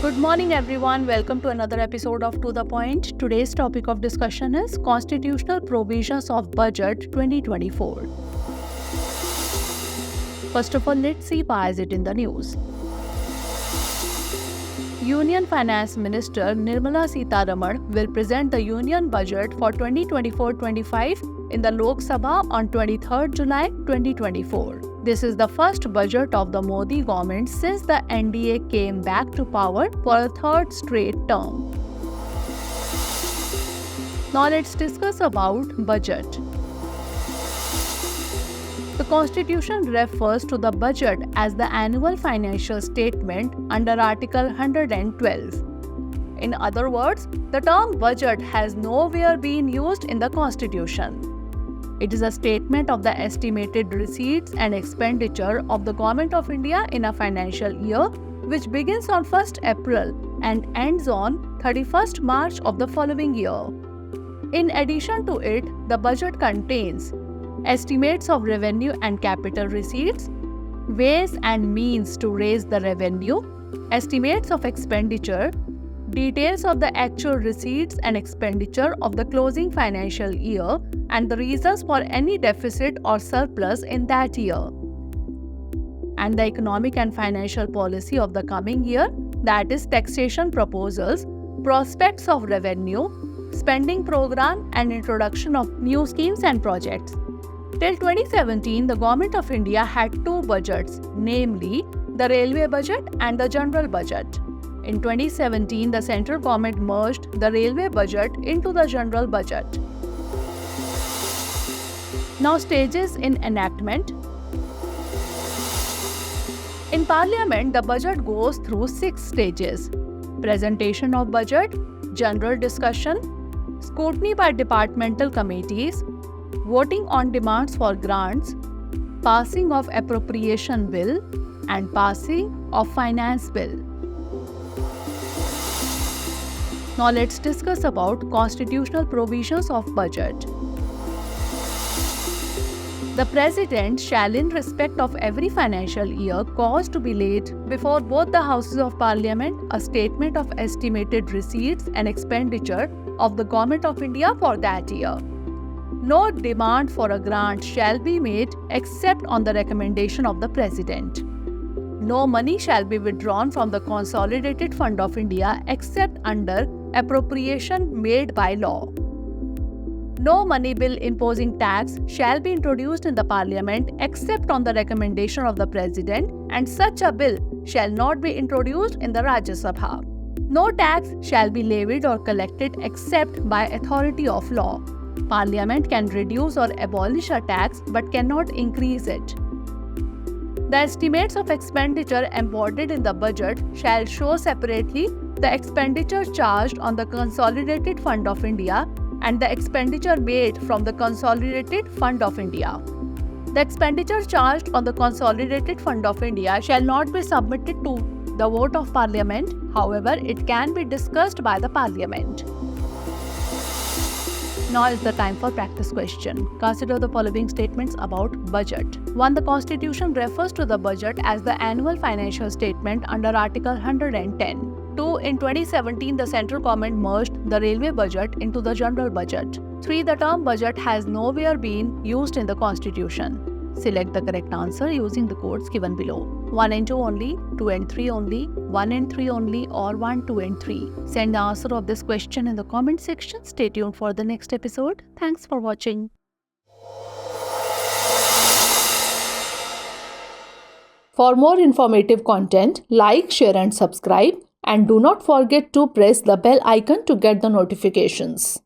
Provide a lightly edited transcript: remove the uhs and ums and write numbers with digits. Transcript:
Good morning, everyone. Welcome to another episode of To The Point. Today's topic of discussion is Constitutional Provisions of Budget 2024. First of all, let's see why is it in the news. Union Finance Minister Nirmala Sitharaman will present the Union Budget for 2024-25 in the Lok Sabha on 23rd July 2024. This is the first budget of the Modi government since the NDA came back to power for a third straight term. Now let's discuss about budget. The Constitution refers to the budget as the annual financial statement under Article 112. In other words, the term budget has nowhere been used in the Constitution. It is a statement of the estimated receipts and expenditure of the Government of India in a financial year which begins on 1st April and ends on 31st March of the following year. In addition to it, the budget contains estimates of revenue and capital receipts, ways and means to raise the revenue, estimates of expenditure, details of the actual receipts and expenditure of the closing financial year, and the reasons for any deficit or surplus in that year, and the economic and financial policy of the coming year, that is taxation proposals, prospects of revenue, spending program, and introduction of new schemes and projects. Till 2017, the Government of India had two budgets, namely the Railway Budget and the General Budget. In 2017, the central government merged the Railway Budget into the General Budget. Now, stages in enactment. In Parliament, the budget goes through 6 stages: presentation of budget, general discussion, scrutiny by departmental committees, voting on demands for grants, passing of appropriation bill, and passing of finance bill. Now let's discuss about constitutional provisions of budget. The President shall, in respect of every financial year, cause to be laid before both the Houses of Parliament a statement of estimated receipts and expenditure of the Government of India for that year. No demand for a grant shall be made except on the recommendation of the President. No money shall be withdrawn from the Consolidated Fund of India except under appropriation made by law. No money bill imposing tax shall be introduced in the Parliament except on the recommendation of the President, and such a bill shall not be introduced in the Rajya Sabha. No tax shall be levied or collected except by authority of law. Parliament can reduce or abolish a tax but cannot increase it. The estimates of expenditure embodied in the budget shall show separately the expenditure charged on the Consolidated Fund of India and the expenditure made from the Consolidated Fund of India. The expenditure charged on the Consolidated Fund of India shall not be submitted to the vote of Parliament. However, it can be discussed by the Parliament. Now is the time for practice question. Consider the following statements about budget. 1. The Constitution refers to the budget as the annual financial statement under Article 110. 2. In 2017, the central government merged the Railway Budget into the General Budget. 3. The term budget has nowhere been used in the Constitution. Select the correct answer using the codes given below. 1 and 2 only, 2 and 3 only, 1 and 3 only, or 1, 2 and 3. Send the answer of this question in the comment section. Stay tuned for the next episode. Thanks for watching. For more informative content, like, share and subscribe. And do not forget to press the bell icon to get the notifications.